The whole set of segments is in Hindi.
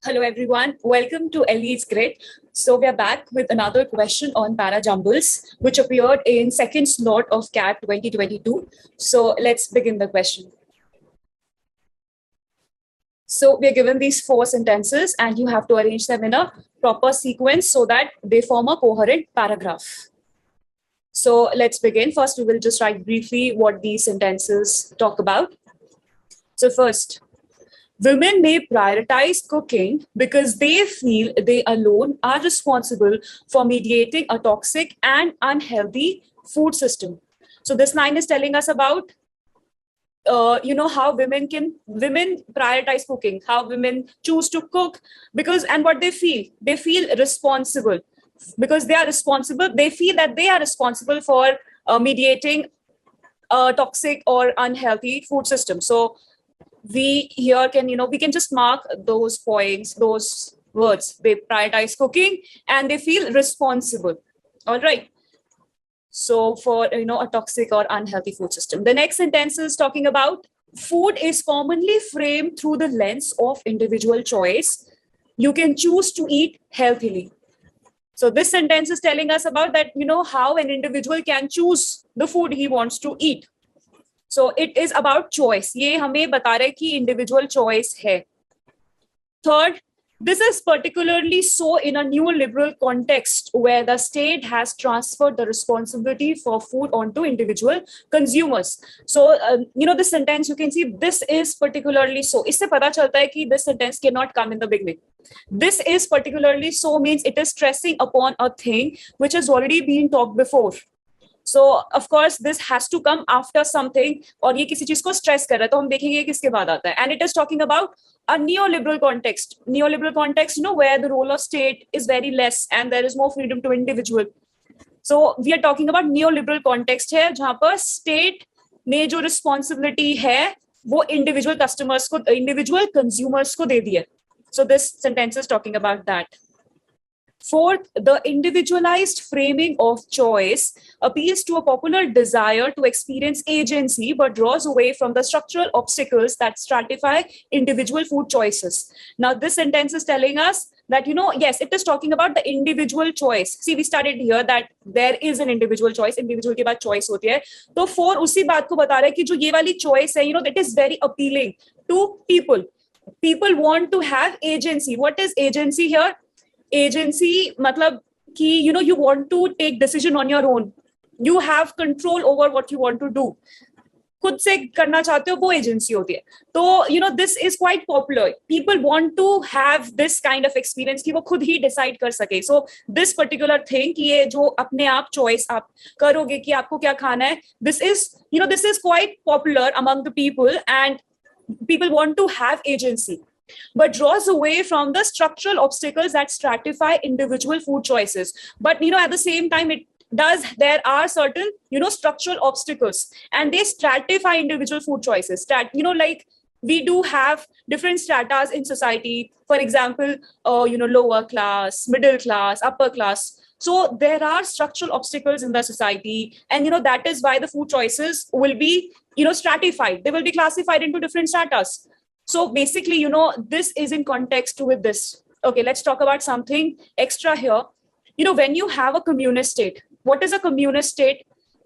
Hello, everyone. Welcome to Ellie's Grid. So we are back with another question on parajumbles, which appeared in second slot of CAT 2022. So let's begin the question. So we are given these four sentences, and you have to arrange them in a proper sequence so that they form a coherent paragraph. So let's begin. First, we will just write briefly what these sentences talk about. So first, women may prioritize cooking because they feel they alone are responsible for mediating a toxic and unhealthy food system. So this line is telling us about how women prioritize cooking, how women choose to cook because and what they feel responsible because they are responsible. They feel that they are responsible for mediating a toxic or unhealthy food system. So we here can we can just mark those points, those words. They prioritize cooking and they feel responsible. All right. So for a toxic or unhealthy food system, the next sentence is talking about food is commonly framed through the lens of individual choice. You can choose to eat healthily. So this sentence is telling us about that, how an individual can choose the food he wants to eat. So it is about choice. ये हमें बता रहे कि individual choice है. Third, this is particularly so in a neoliberal context where the state has transferred the responsibility for food onto individual consumers. So, this sentence, you can see this is particularly so. इससे पता चलता है कि this sentence cannot come in the beginning. This is particularly so means it is stressing upon a thing which has already been talked before. So of course this has to come after something और ये किसी चीज को stress कर रहा है तो हम देखेंगे किसके बाद आता है. And it is talking about a neoliberal context, where the role of state is very less and there is more freedom to individual. So we are talking about neoliberal context है जहाँ पर state ने जो responsibility है वो individual customers को, individual consumers को दे दिया. So this sentence is talking about that. Fourth, the individualized framing of choice appeals to a popular desire to experience agency but draws away from the structural obstacles that stratify individual food choices. Now, this sentence is telling us that, yes, it is talking about the individual choice. See, we studied here that there is an individual choice, individual के बाद choice होती है. तो four उसी बात को बता रहा है कि जो ये वाली choice है, that is very appealing to people. People want to have agency. What is agency here? Agency matlab ki you want to take decision on your own. You have control over what you want to do. खुद से करना चाहते हो वो एजेंसी होती है. तो this is quite popular. People want to have this kind of experience कि वो खुद ही decide कर सके. So this particular thing कि ये जो अपने आप choice आप करोगे कि आपको क्या खाना है, this is quite popular among the people and people want to have agency, but draws away from the structural obstacles that stratify individual food choices. But at the same time, there are certain structural obstacles and they stratify individual food choices. Like we do have different stratas in society. For example, lower class, middle class, upper class. So there are structural obstacles in the society, and that is why the food choices will be stratified. They will be classified into different stratas. So basically, this is in context with this. Okay, let's talk about something extra here. When you have a communist state, what is a communist state?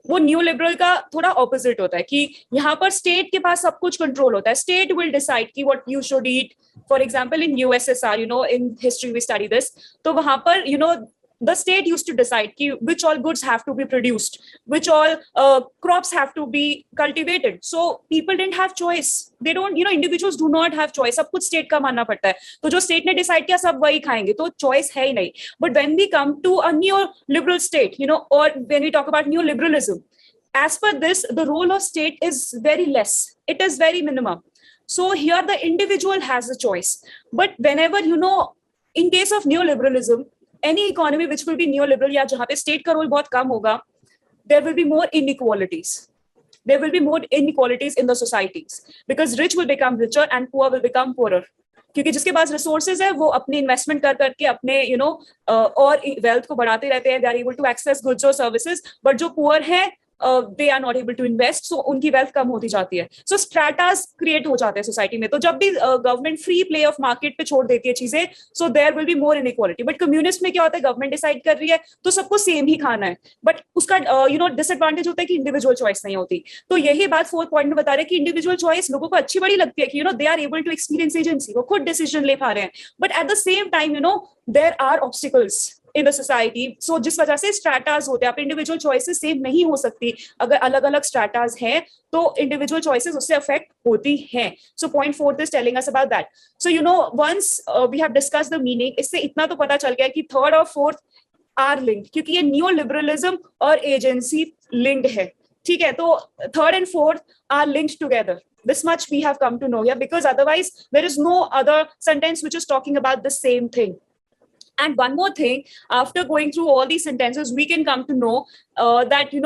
वो न्यू लिबरल का थोड़ा ऑपोजिट होता है कि यहाँ पर स्टेट के पास सब कुछ कंट्रोल होता है. स्टेट विल डिसाइड कि what you should eat. For example in USSR, in history we study this. तो वहां पर the state used to decide which all goods have to be produced, which all crops have to be cultivated. So people didn't have choice. They don't, individuals do not have choice. सब कुछ state का मानना पड़ता है. तो जो state ने decide किया सब वही खाएंगे. तो choice है ही नहीं. But when we come to a neoliberal state, or when we talk about neoliberalism, as per this, the role of state is very less. It is very minimum. So here the individual has a choice. But whenever, in case of neoliberalism, any economy which will be neoliberal या जहाँ पे state का role बहुत कम होगा, there will be more inequalities. There will be more inequalities in the societies because rich will become richer and poor will become poorer. क्योंकि जिसके पास resources है वो अपने investment कर करके अपने और wealth को बढ़ाते रहते हैं. They are able to access goods or services. But जो poor है they are not able to invest, so उनकी वेल्थ कम होती जाती है. सो स्ट्रेटास क्रिएट हो जाते हैं सोसाइटी में. तो जब भी government free play of market पे छोड़ देती है चीजें, so there will be more inequality. But communist में क्या होता है, गवर्नमेंट डिसाइड कर रही है तो सबको सेम ही खाना है, बट उसका डिसएडवांटेज होता है कि इंडिविजुअल चॉइस नहीं होती. तो यही बात फोर्थ पॉइंट में बता रहे हैं कि इंडिविजुअल चॉइस लोगों को अच्छी बड़ी लगती है कि they are able to experience agency, वो खुद डिसीजन ले पा रहे हैं. But at the same time there are obstacles in the society. So जिस वजह से स्ट्रैटाज होते हैं. आप इंडिविजुअल चॉइसेस सेम नहीं हो सकती. अगर अलग अलग स्ट्रैटाज हैं तो इंडिविजुअल चॉइसेस उससे अफेक्ट होती हैं. So point fourth is telling us about that. So once we have discuss the meaning, इससे इतना तो पता चल गया कि थर्ड और फोर्थ आर लिंक्ड, क्योंकि ये न्यू लिबरलिज्म और एजेंसी लिंक्ड है. ठीक है, तो third and fourth are linked together. This much we have come to know here, because otherwise there is no other sentence which is talking about the same thing. And one more thing, after going through all these sentences, we can come to know that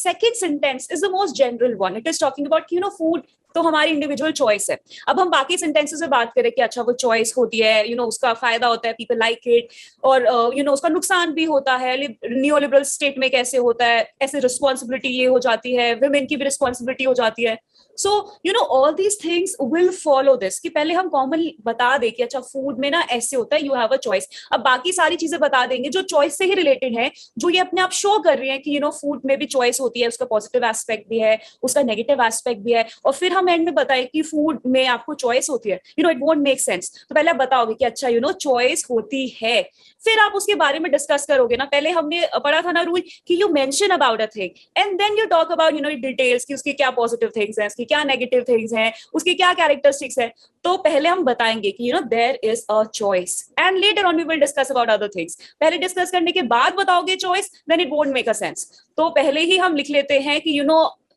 second sentence is the most general one. It is talking about food तो हमारी इंडिविजुअल चॉइस है. अब हम बाकी सेंटेंसेस से बात करें कि अच्छा वो चॉइस होती है, उसका फायदा होता है, पीपल लाइक इट, और उसका नुकसान भी होता है. न्यू लिबरल स्टेट में कैसे होता है, ऐसे रिस्पॉन्सिबिलिटी ये हो जाती है, वुमेन की भी रिस्पॉन्सिबिलिटी हो जाती है. So all these things will follow this, कि पहले हम कॉमन बता दें कि अच्छा फूड में ना ऐसे होता है, यू हैव अ चॉइस. अब बाकी सारी चीजें बता देंगे जो चॉइस से ही रिलेटेड है, जो ये अपने आप शो कर रही है कि फूड में भी चॉइस होती है, उसका पॉजिटिव एस्पेक्ट भी है, उसका नेगेटिव एस्पेक्ट भी है. और फिर हम एंड में बताए कि फूड में आपको चॉइस होती है, इट वोंट मेक सेंस. तो पहले आप बताओगे कि अच्छा चॉइस होती है, फिर आप उसके बारे में डिस्कस करोगे ना. पहले हमने पढ़ा था ना रूल कि you mention about a thing and then you talk about details कि उसकी क्या पॉजिटिव थिंग्स हैं, उसकी क्या नेगेटिव थिंग्स हैं, उसकी क्या कैरेक्टरिस्टिक्स है. तो पहले हम बताएंगे कि there is a choice and later on we will discuss about other things. पहले डिस्कस करने के बाद बताओगे choice, then it won't make a sense. तो पहले ही हम लिख लेते हैं कि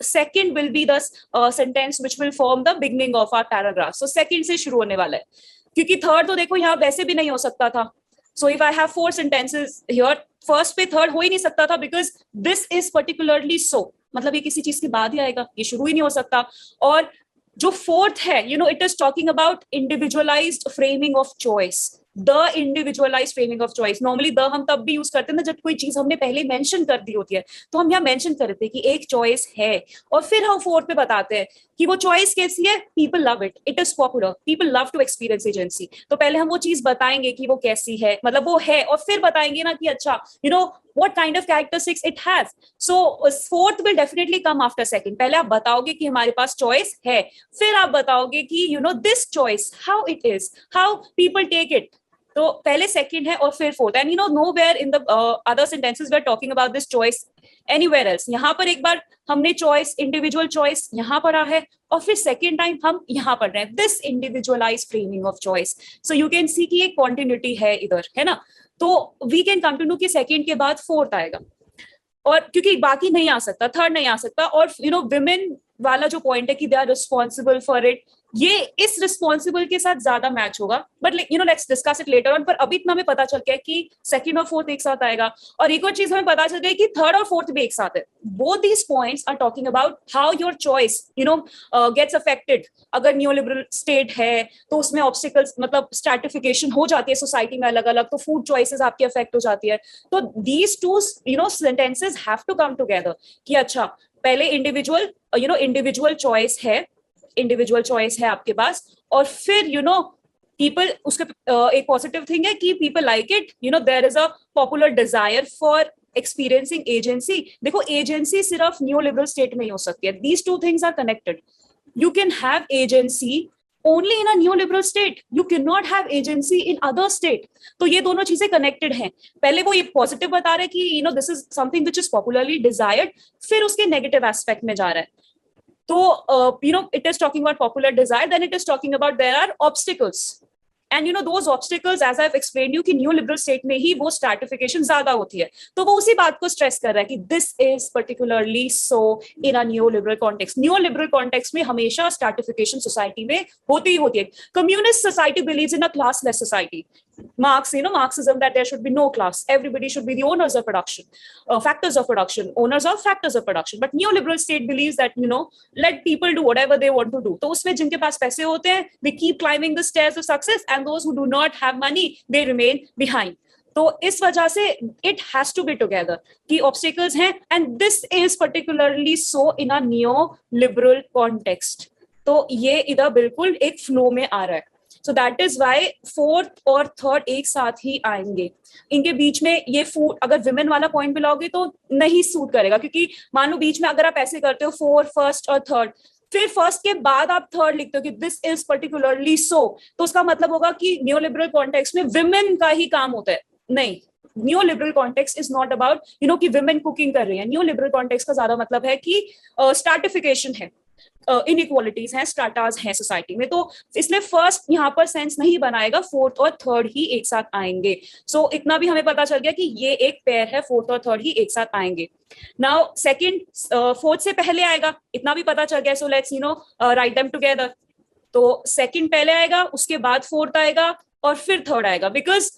second will be the sentence which will form the beginning of our paragraph. So second से शुरू होने वाला है, क्योंकि थर्ड तो देखो यहाँ वैसे भी नहीं हो सकता था. So if I have 4 sentences here, first पे थर्ड हो ही नहीं सकता था, because this is particularly so. मतलब ये किसी चीज के बाद ही आएगा, ये शुरू ही नहीं हो सकता. और जो फोर्थ है, it is talking about individualized framing of choice. The individualise framing of choice. Normally the हम तब भी यूज करते हैं ना जब कोई चीज हमने पहले मेंशन कर दी होती है. तो हम यहाँ मेंशन करते हैं कि एक चॉइस है, और फिर हम फोर्थ पे बताते हैं कि वो चॉइस कैसी है. People love it, it is popular, people love to experience agency. तो पहले हम वो चीज बताएंगे कि वो कैसी है, मतलब वो है, और फिर बताएंगे ना कि अच्छा what kind of characteristics it has. So fourth will definitely come after second. पहले आप बताओगे कि हमारे पास चॉइस है, फिर आप बताओगे कि this choice, how it is, how people take it. तो पहले सेकंड है और फिर fourth. And nowhere in the other sentences we are talking about this choice anywhere else. यहाँ पर एक बार हमने चॉइस, इंडिविजुअल चॉइस यहाँ पढ़ा है, और फिर सेकेंड टाइम हम यहाँ पढ़ रहे हैं this individualize framing of choice. So you can see कि एक कॉन्टिन्यूटी है इधर, है ना. तो we can come to know कि सेकेंड के बाद फोर्थ आएगा, और क्योंकि बाकी नहीं आ सकता, थर्ड नहीं आ सकता. और विमेन वाला जो पॉइंट है कि they are responsible for it, ये इस रिस्पॉन्सिबल के साथ ज्यादा मैच होगा. But let's discuss it later on. पर अभी इतना हमें पता चल गया कि सेकंड और फोर्थ एक साथ आएगा. और एक और चीज हमें पता चल गई कि थर्ड और फोर्थ भी एक साथ है. Both these points are talking about how your choice gets affected. अगर न्यू लिबरल स्टेट है तो उसमें ऑब्स्टिकल्स, मतलब स्ट्रैटिफिकेशन हो जाती है सोसाइटी में अलग अलग, तो फूड चॉइसेस आपकी अफेक्ट हो जाती है. तो these two sentences have to come together कि अच्छा पहले इंडिविजुअल चॉइस है, इंडिविजुअल चॉइस है आपके पास, और फिर पीपल, उसके एक पॉजिटिव थिंग है कि people like it, there is a popular desire for experiencing agency. देखो एजेंसी सिर्फ न्यू लिबरल स्टेट में ही हो सकती है. These two things are connected. You can have agency only in a new liberal state. You cannot have agency in other state. तो ये दोनों चीजें connected हैं. पहले वो ये positive बता रहे कि this is something which is popularly desired, फिर उसके negative aspect में जा रहा है. तो it is talking about popular desire, then it is talking about there are obstacles. And those obstacles, as I've explained you, कि न्यू लिबरल स्टेट में ही वो स्ट्रैटिफिकेशन ज्यादा होती है. तो वो उसी बात को स्ट्रेस कर रहा है कि this is particularly so in a new liberal context. New liberal context में हमेशा स्ट्रैटिफिकेशन सोसाइटी में होती ही होती है. Communist society believes in a classless society. Marxism, that there should be no class. Everybody should be the owners of production, factors of production, owners of factors of production. But neoliberal state believes that, let people do whatever they want to do. तो उसमें जिनके पास पैसे होते हैं, they keep climbing the stairs of success, and those who do not have money, they remain behind. तो इस वजह से it has to be together कि ऑब्स्टिकल्स हैं, and this is particularly so in a neo liberal context. तो ये इधर बिल्कुल एक फ्लो में आ रहा है। So that is why fourth और थर्ड एक साथ ही आएंगे। इनके बीच में ये फूड, अगर विमेन वाला पॉइंट भी लाओगे तो नहीं सूट करेगा, क्योंकि मान लो बीच में अगर आप ऐसे करते हो फोर फर्स्ट और थर्ड, फिर फर्स्ट के बाद आप थर्ड लिखते हो कि दिस इज पर्टिकुलरली सो, तो उसका मतलब होगा कि न्यू लिबरल कॉन्टेक्स्ट में विमेन का ही काम होता है। नहीं, new liberal context is not about कि विमेन कुकिंग कर रही है। न्यू लिबरल कॉन्टेक्स्ट का ज्यादा मतलब है कि स्ट्रैटिफिकेशन है, इनइक्वालिटीज हैं, स्ट्राटाज हैं सोसाइटी में। तो इसलिए फर्स्ट यहाँ पर सेंस नहीं बनाएगा, फोर्थ और थर्ड ही एक साथ आएंगे। सो इतना भी हमें पता चल गया कि ये एक पेयर है, फोर्थ और थर्ड ही एक साथ आएंगे। नाउ सेकंड फोर्थ से पहले आएगा, इतना भी पता चल गया। So let's write them together. तो सेकंड पहले आएगा, उसके बाद फोर्थ आएगा और फिर थर्ड आएगा, because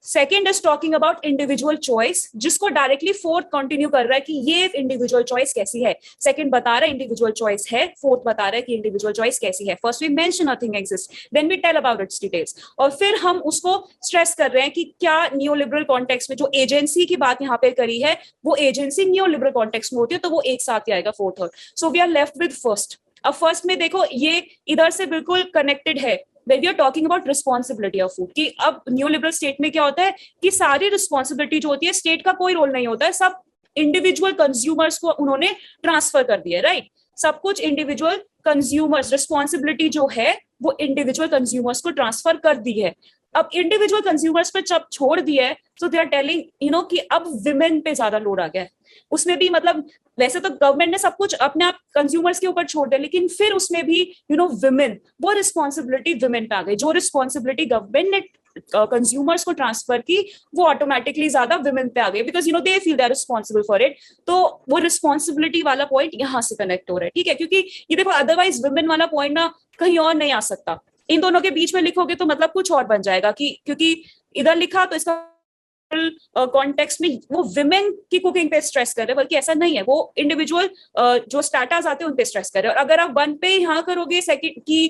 second is talking about individual choice, जिसको डायरेक्टली फोर्थ कंटिन्यू कर रहा है कि ये इंडिविजुअल चॉइस कैसी है। सेकंड बता रहा है इंडिविजुअल चॉइस है, फोर्थ बता रहा है कि इंडिविजुअल चॉइस कैसी है। First we mention nothing exist, then we tell about its details, और फिर हम उसको स्ट्रेस कर रहे हैं कि क्या न्यू लिबरल कॉन्टेक्स्ट में जो एजेंसी की बात यहाँ पे करी है, वो एजेंसी न्यू लिबरल कॉन्टेक्स्ट में होती है, तो वो एक साथ ही आएगा फोर्थ और। So we are left with first. अब फर्स्ट में देखो, ये इधर से बिल्कुल कनेक्टेड है when we are talking about responsibility of food, कि अब न्यू लिबरल स्टेट में क्या होता है कि सारी रिस्पॉन्सिबिलिटी जो होती है, स्टेट का कोई रोल नहीं होता है, सब इंडिविजुअल कंज्यूमर्स को उन्होंने ट्रांसफर कर दिया है, राइट। सब कुछ इंडिविजुअल कंज्यूमर्स, रिस्पॉन्सिबिलिटी जो है वो इंडिविजुअल कंज्यूमर्स को ट्रांसफर कर दी है। अब इंडिविजुअल कंज्यूमर्स पे जब छोड़ दिया है, तो दे आर टेलिंग कि अब विमेन पे ज्यादा लोड आ गया है। उसमें भी मतलब वैसे तो गवर्नमेंट ने सब कुछ अपने आप कंज्यूमर्स के ऊपर छोड़ दिया, लेकिन फिर उसमें भी विमेन, वो रिस्पॉन्सिबिलिटी विमेन पे आ गई। जो रिस्पॉन्सिबिलिटी गवर्नमेंट ने कंज्यूमर्स को ट्रांसफर की, वो ऑटोमेटिकली ज्यादा विमेन पे आ गई, because they feel they are responsible for it. तो वो रिस्पॉन्सिबिलिटी वाला पॉइंट यहाँ से कनेक्ट हो रहा है, ठीक है, क्योंकि ये देखो अदरवाइज विमेन वाला पॉइंट ना कहीं और नहीं आ सकता। इन दोनों के बीच में लिखोगे तो मतलब कुछ और बन जाएगा, कि क्योंकि इधर लिखा तो इसका कॉन्टेक्स्ट में वो विमेन की कुकिंग पे स्ट्रेस कर रहे हैं, बल्कि ऐसा नहीं है, वो इंडिविजुअल जो स्टार्टर्स आते हैं उन पे स्ट्रेस कर रहे हैं। और अगर आप वन पे यहाँ करोगे सेकंड की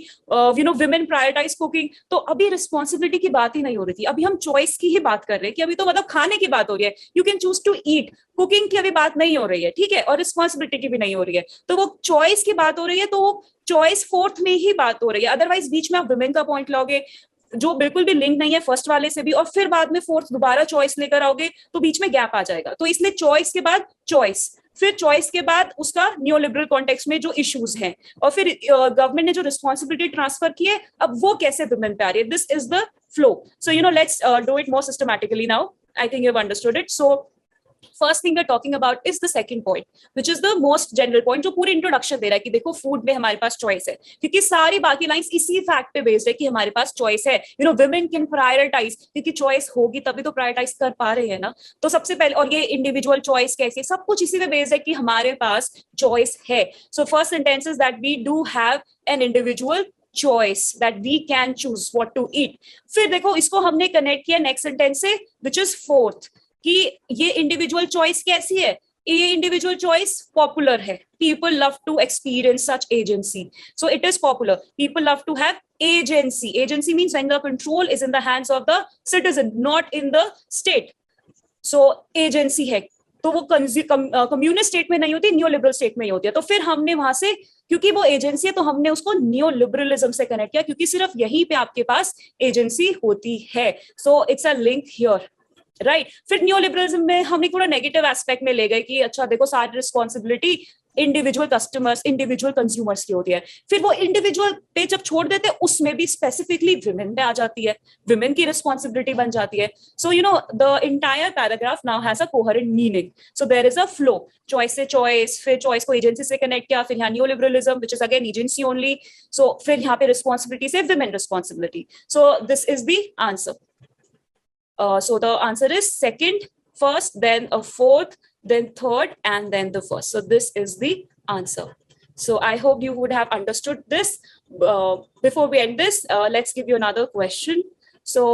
विमेन प्रायोरिटाइज कुकिंग, तो अभी रिस्पॉन्सिबिलिटी की बात ही नहीं हो रही थी, अभी हम चॉइस की ही बात कर रहे हैं, कि अभी तो मतलब खाने की बात हो रही है, you can choose to eat. Cooking की अभी बात नहीं हो रही है, ठीक है, और रिस्पॉन्सिबिलिटी की भी नहीं हो रही है, तो वो चॉइस की बात हो रही है, तो वो चॉइस फोर्थ में ही बात हो रही है। अदरवाइज बीच में आप विमेन का पॉइंट लाओगे जो बिल्कुल भी लिंक नहीं है फर्स्ट वाले से भी, और फिर बाद में फोर्थ दोबारा चॉइस लेकर आओगे, तो बीच में गैप आ जाएगा। तो इसलिए चॉइस के बाद चॉइस, फिर चॉइस के बाद उसका न्यू लिबरल कॉन्टेक्स्ट में जो इश्यूज हैं, और फिर गवर्नमेंट ने जो रिस्पॉन्सिबिलिटी ट्रांसफर की है, अब वो कैसे विमेन पे आ रही है। This is the flow. So let's do it more systematically now. I think you have understood it. So first thing we are talking about is the second point, which is the most general point, जो पूरी इंट्रोडक्शन दे रहा है कि देखो फूड में हमारे पास चॉइस है, क्योंकि सारी बाकी लाइंस इसी फैक्ट पे बेस्ड है कि हमारे पास चॉइस है। विमेन कैन प्रायोरिटाइज, क्योंकि चॉइस होगी तभी तो प्रायोरिटाइज कर पा रहे हैं ना। तो सबसे पहले, और ये इंडिविजुअल चॉइस कैसे, सब कुछ इसी पे बेस्ड है कि हमारे पास चॉइस है। So first sentence is that we do have an individual choice that we can choose what to eat। फिर देखो इसको हमने कनेक्ट किया नेक्स्ट सेंटेंस से, which is fourth, कि ये इंडिविजुअल चॉइस कैसी है। ये इंडिविजुअल चॉइस पॉपुलर है, people love to experience such agency, so it is popular. People love to have agency, agency means when the control is in the hands of the citizen, not in the state. So agency है, तो वो कम्युनिस्ट स्टेट में नहीं होती, न्यू लिबरल स्टेट में ही होती है। तो फिर हमने वहां से, क्योंकि वो एजेंसी है, तो हमने उसको न्यू लिबरलिज्म से कनेक्ट किया, क्योंकि सिर्फ यहीं पे आपके पास एजेंसी होती है। So it's a link here, right. फिर न्यू लिबरलिज्म में हमने थोड़ा नेगेटिव एस्पेक्ट में ले गए कि अच्छा देखो सारी responsibility individual customers, individual consumers की होती है। फिर वो इंडिविजुअल पे जब छोड़ देते हैं, उसमें भी स्पेसिफिकली विमेन पे आ जाती है, विमेन की रिस्पॉन्सिबिलिटी बन जाती है। So the entire paragraph now has a coherent meaning. So there is a flow, choice से चॉइस, फिर चॉइस को एजेंसी से कनेक्ट किया, फिर यहाँ new liberalism which is again agency only. So फिर यहाँ पे रिस्पॉन्सिबिलिटी से women responsibility. So this is the answer. So the answer is second, first, then a fourth, then third, and then the first. So this is the answer. So I hope you would have understood this. Before we end this, let's give you another question. So,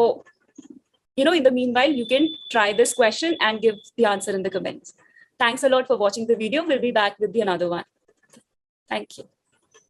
in the meanwhile, you can try this question and give the answer in the comments. Thanks a lot for watching the video. We'll be back with another one. Thank you.